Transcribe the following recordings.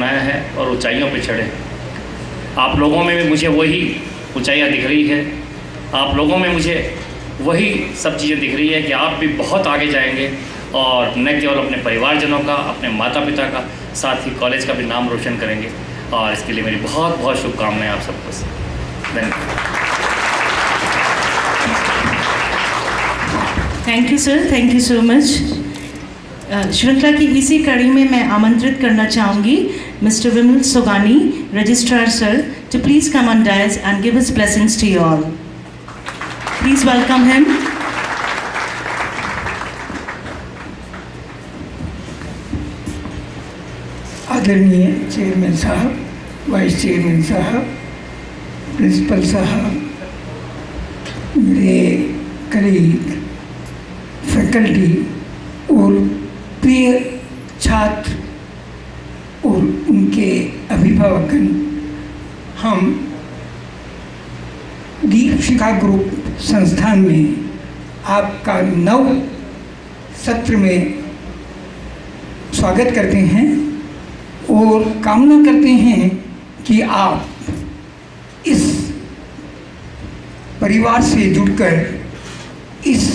बनाया है और ऊंचाइयों पे चढ़े। आप लोगों में भी मुझे वही ऊंचाइयाँ दिख रही है, आप लोगों में मुझे वही सब चीज़ें दिख रही है कि आप भी बहुत आगे जाएंगे और न केवल अपने परिवारजनों का, अपने माता पिता का, साथ ही कॉलेज का भी नाम रोशन करेंगे। और इसके लिए मेरी बहुत बहुत शुभकामनाएं आप सबको। धन्यवाद। Thank you sir, thank you so much. श्रृंखला की इसी कड़ी में मैं आमंत्रित करना चाहूँगी mister Vimal Sogani, registrar sir, to please come on dais and give his blessings to you all. Please welcome him. आदरणीय चेयरमैन साहब, वाइस चेयरमैन साहब, प्रिंसिपल साहब, मेरे कलीग, फैकल्टी और प्रिय छात्र और उनके अभिभावकगण, हम दीपशिखा ग्रुप संस्थान में आपका नव सत्र में स्वागत करते हैं और कामना करते हैं कि आप इस परिवार से जुड़कर इस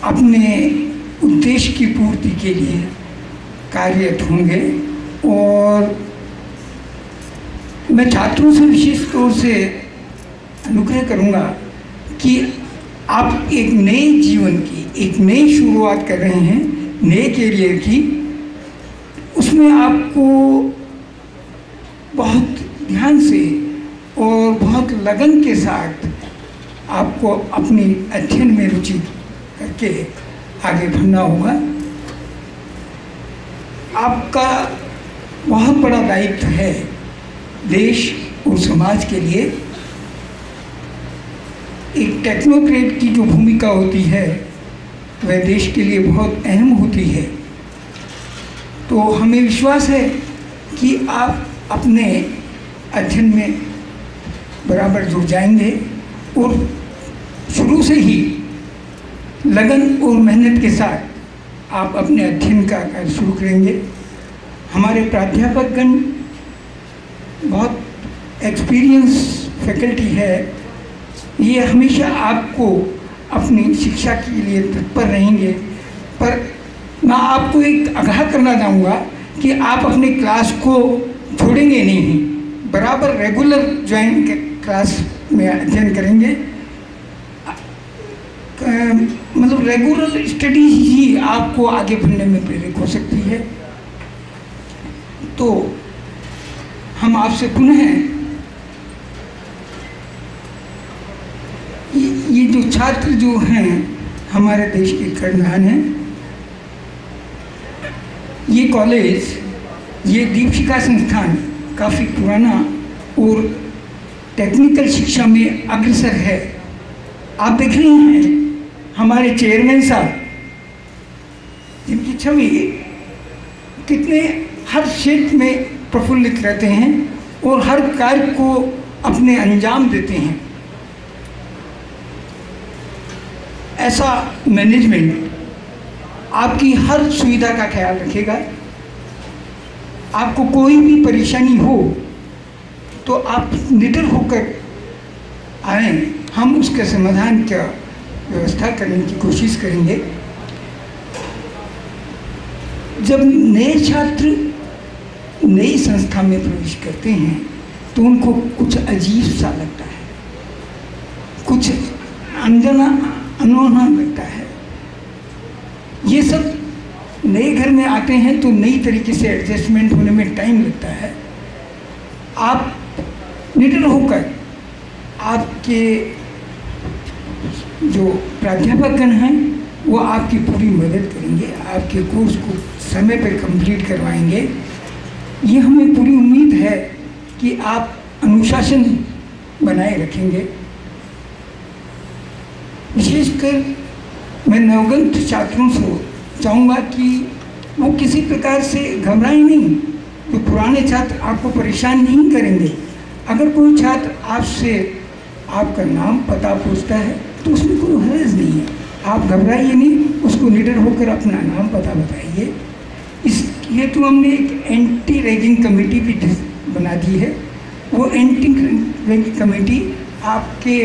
अपने उद्देश्य की पूर्ति के लिए कार्यरत होंगे। और मैं छात्रों से विशेष तौर से अनुग्रह करूंगा कि आप एक नए जीवन की, एक नई शुरुआत कर रहे हैं, नए करियर की। उसमें आपको बहुत ध्यान से और बहुत लगन के साथ आपको अपनी अध्ययन में रुचि करके आगे बढ़ना होगा। आपका बहुत बड़ा दायित्व है देश और समाज के लिए। एक टेक्नोक्रेट की जो भूमिका होती है वह देश के लिए बहुत अहम होती है। तो हमें विश्वास है कि आप अपने अध्ययन में बराबर जुड़ जाएंगे और शुरू से ही लगन और मेहनत के साथ आप अपने अध्ययन का कार्य शुरू करेंगे। हमारे प्राध्यापकगण बहुत एक्सपीरियंस फैकल्टी है, ये हमेशा आपको अपनी शिक्षा के लिए तत्पर रहेंगे। पर मैं आपको एक आगाह करना चाहूँगा कि आप अपने क्लास को छोड़ेंगे नहीं, बराबर रेगुलर ज्वाइन क्लास में अध्ययन करेंगे। मतलब रेगुलर स्टडी ही आपको आगे बढ़ने में प्रेरित हो सकती है। तो हम आपसे पुनः ये जो छात्र जो हैं हमारे देश के कर्णधार हैं, ये कॉलेज, ये दीपशिखा संस्थान काफ़ी पुराना और टेक्निकल शिक्षा में अग्रसर है। आप देख रहे हैं हमारे चेयरमैन साहब, जिनकी छवि कितने हर क्षेत्र में प्रफुल्लित रहते हैं और हर कार्य को अपने अंजाम देते हैं। ऐसा मैनेजमेंट आपकी हर सुविधा का ख्याल रखेगा। आपको कोई भी परेशानी हो तो आप निडर होकर आएँ, हम उसके समाधान का व्यवस्था करने की कोशिश करेंगे। जब नए छात्र नई संस्था में प्रवेश करते हैं तो उनको कुछ अजीब सा लगता है, कुछ अनजाना अनोखा लगता है। ये सब नए घर में आते हैं तो नई तरीके से एडजस्टमेंट होने में टाइम लगता है। आप निडर होकर आपके जो प्राध्यापकगण हैं वो आपकी पूरी मदद करेंगे, आपके कोर्स को समय पर कंप्लीट करवाएंगे। ये हमें पूरी उम्मीद है कि आप अनुशासन बनाए रखेंगे। विशेषकर मैं नवगंत छात्रों से चाहूँगा कि वो किसी प्रकार से घबराएं नहीं। तो पुराने छात्र आपको परेशान नहीं करेंगे। अगर कोई छात्र आपसे आपका नाम पता पूछता है तो उसमें कोई हर्ज नहीं है, आप घबराइए नहीं, उसको निडर होकर अपना नाम पता बताइए। हेतु हमने एक एंटी रैगिंग कमेटी भी बना दी है। वो एंटी रैगिंग कमेटी आपके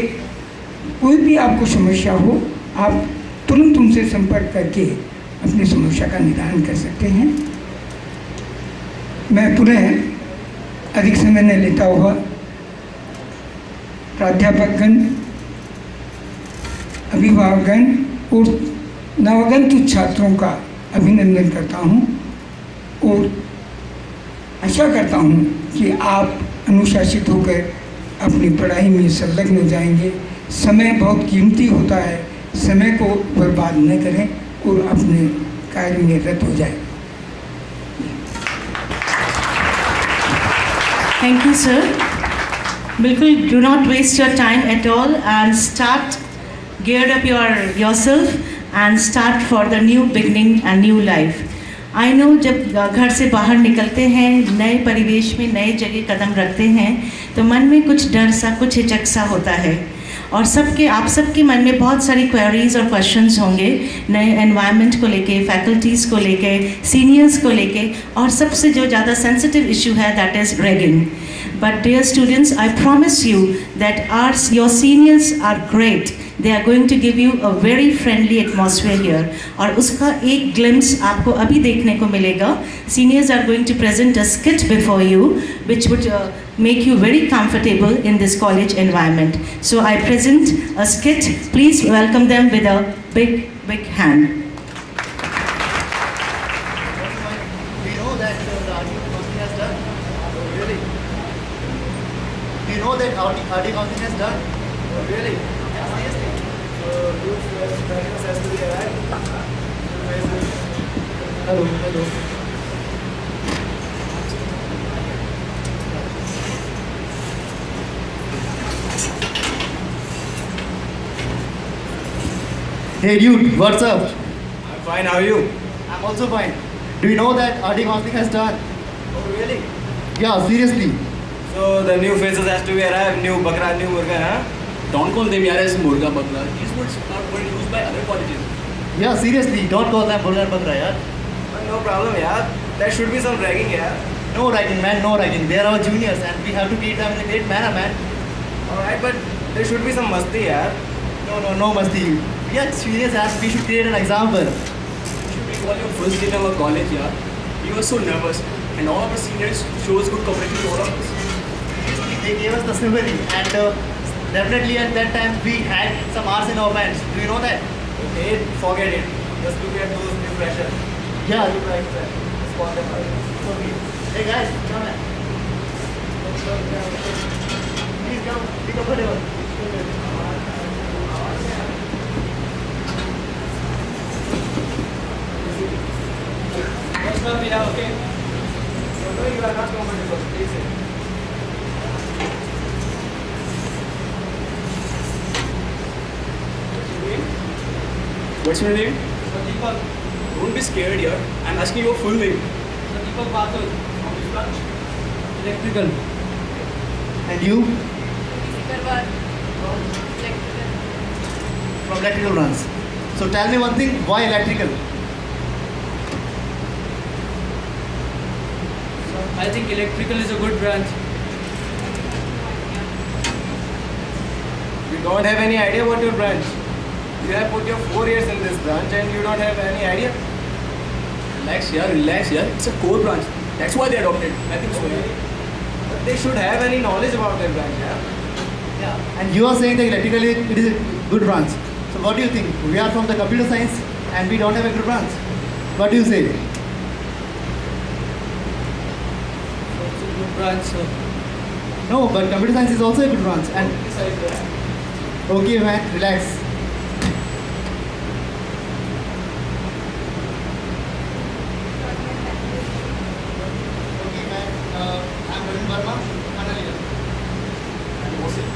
कोई भी आपको समस्या हो, आप तुरंत उनसे संपर्क करके अपनी समस्या का निदान कर सकते हैं। मैं पुनः अधिक समय न लेता हुआ प्राध्यापकगण, अभिभावकगण और नवागंतुक छात्रों का अभिनंदन करता हूं और आशा करता हूं कि आप अनुशासित होकर अपनी पढ़ाई में संलग्न हो जाएंगे। समय बहुत कीमती होता है, समय को बर्बाद न करें और अपने कार्य में रत हो जाए। Thank you, sir. बिल्कुल, do not waste your time at all and start, gear up yourself and start for the new beginning and new life. I know जब घर से बाहर निकलते हैं, नए परिवेश में नए जगह कदम रखते हैं तो मन में कुछ डर सा, कुछ हिचक सा होता है और आप सबके मन में बहुत सारी क्वेरीज और क्वेश्चंस होंगे नए एनवायरनमेंट को लेके, फैकल्टीज़ को लेके, सीनियर्स को लेके और सबसे जो ज़्यादा सेंसिटिव इशू है that is ragging. But dear students, I promise you that your seniors are great. They are going to give you a very friendly atmosphere here. और उसका एक glimpse आपको अभी देखने को मिलेगा। Seniors are going to present a skit before you, which would make you very comfortable in this college environment. So I present a skit. Please welcome them with a big, big hand. RD counting has done? Oh, really? Yeah, seriously. So, has to be arrived. Hello. Hey dude, what's up? I'm fine, how are you? I'm also fine. Do you know that RD counting has done? Oh, really? Yeah, seriously. So the new faces has to be arrived, new bakra, new murga, huh? Don't call them yaar as murga bakra. These words are were used by other colleges. Yeah, seriously, don't call them murga bakra, yaar. No problem, yaar. There should be some ragging, yaar. No ragging, man, no ragging. They are our juniors and we have to treat them in a great manner, man. Alright, but there should be some masti, yaar. No masti. We are seniors and we should create an example. Should we call your first day in our college, yaar? You were so nervous and all of our seniors shows good cooperation to all of us. They gave us the scenery and definitely at that time we had some hours in our pants. Do you know that? Okay, forget it. Just look at those new freshers. Yeah. Look like that. Just call them out. Okay. Hey guys, come here. Please come. Be comfortable. What's up, yeah, okay? So, no, you are not comfortable. Please sit. What's your name? Deepak. Don't be scared here. I'm asking your full name. Deepak Bathur. From which branch? Electrical. And you? Karwar. From electrical branch. So tell me one thing, why electrical? I think electrical is a good branch. You don't have any idea what your branch. You have put your 4 years in this branch and you don't have any idea. Relax here. It's a core branch. That's why they adopted. Nothing so. But they should have any knowledge about their branch, Yeah. And you are saying that electrical it is a good branch. So what do you think? We are from the computer science and we don't have a good branch. What do you say? It's a good branch, sir. No, but computer science is also a good branch. And okay, man, relax. Okay, man. I'm Ravi Verma, final year. And what's it?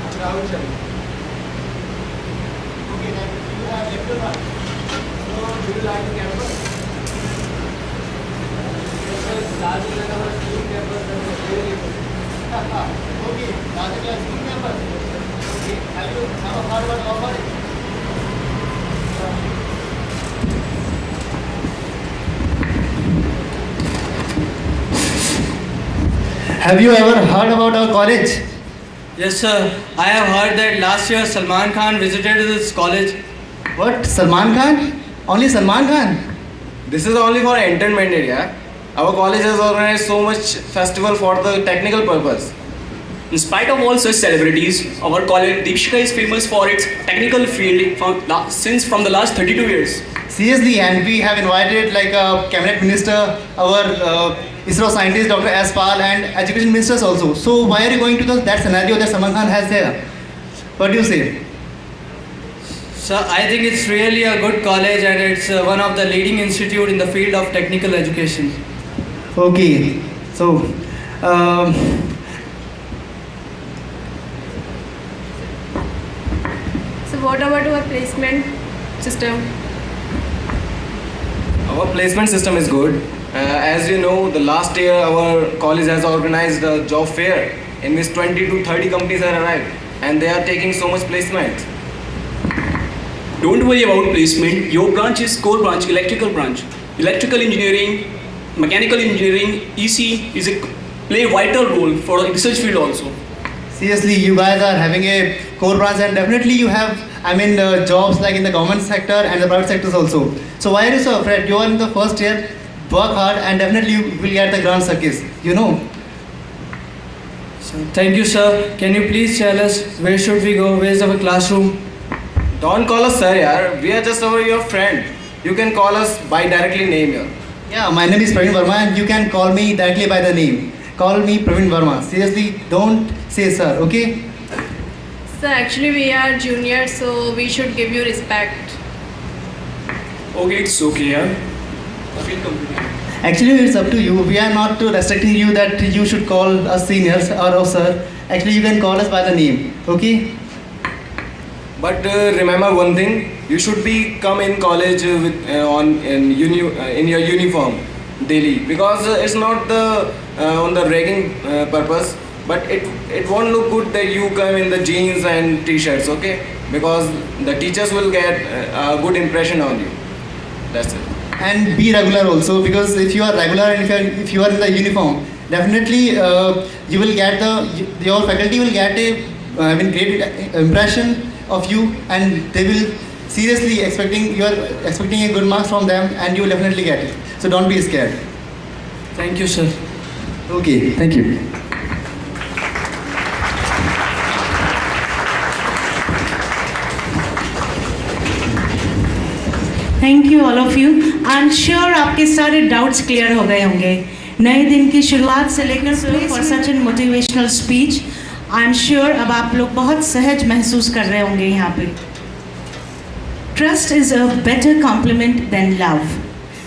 I'm Rahul Sharma. Okay, then you have electrical branch. So, do you like the campus? Larger than our school campus, that was really good. Okay, larger class school campus. Okay, have you heard about offer? have you ever heard about our college? Yes, sir. I have heard that last year Salman Khan visited this college. What? Salman Khan? Only Salman Khan? This is only for entertainment area. Our college has organized so much festival for the technical purpose. In spite of all such celebrities, our college Deepshika is famous for its technical field from the last 32 years. Seriously, and we have invited like a cabinet minister, our ISRO scientist Dr. S. Pal, and education ministers also. So why are you going to that scenario that Salman Khan has there? What do you say? Sir, I think it's really a good college and it's one of the leading institute in the field of technical education. Okay, so So what about our placement system? Our placement system is good. As you know, the last year our college has organized a job fair in which 20 to 30 companies have arrived and they are taking so much placement. Don't worry about placement. Your branch is core branch, electrical branch. Electrical engineering, mechanical engineering, EC play a vital role for the research field also. seriously, you guys are having a core branch and definitely you have, jobs like in the government sector and the private sectors also. So why are you so afraid? You are in the first year, work hard and definitely you will get the grand circus, you know. So, thank you, sir. Can you please tell us where should we go? Where is our classroom? Don't call us sir, yaar. We are just your friend. You can call us by directly name here. Yeah, my name is Praveen Verma and you can call me directly by the name. Call me Praveen Verma. Seriously, don't say sir, okay? So actually we are juniors, so we should give you respect. Okay, it's okay, yeah. I feel comfortable. Actually, it's up to you. We are not restricting you that you should call us seniors or oh, sir. Actually, you can call us by the name, okay? But remember one thing, you should be come in college in your uniform daily because it's not the on the ragging purpose, but it won't look good that you come in the jeans and t-shirts, okay? Because the teachers will get a good impression on you. That's it. And be regular also, because if you are regular and if you are in the uniform, definitely you will get your faculty will get a great impression of you, and they will seriously expecting a good marks from them, and you will definitely get it. So don't be scared. Thank you, sir. Okay, thank you. Thank you all of you. I am sure आपके सारे doubts clear हो गए होंगे। नए दिन की शुरुआत से लेकर for such an motivational speech, I am sure अब आप लोग बहुत सहज महसूस कर रहे होंगे यहाँ पे। Trust is a better compliment than love,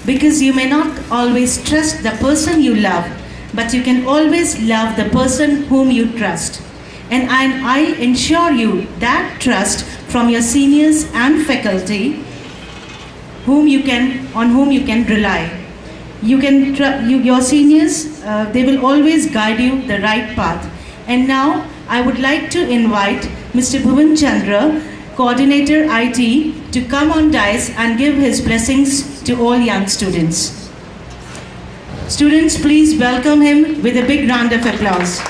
because you may not always trust the person you love, but you can always love the person whom you trust. And I ensure you that trust from your seniors and faculty on whom you can rely. Your seniors, they will always guide you the right path. And now I would like to invite Mr. Bhuvan Chandra, Coordinator IT, to come on dais and give his blessings to all young students. Students, please welcome him with a big round of applause.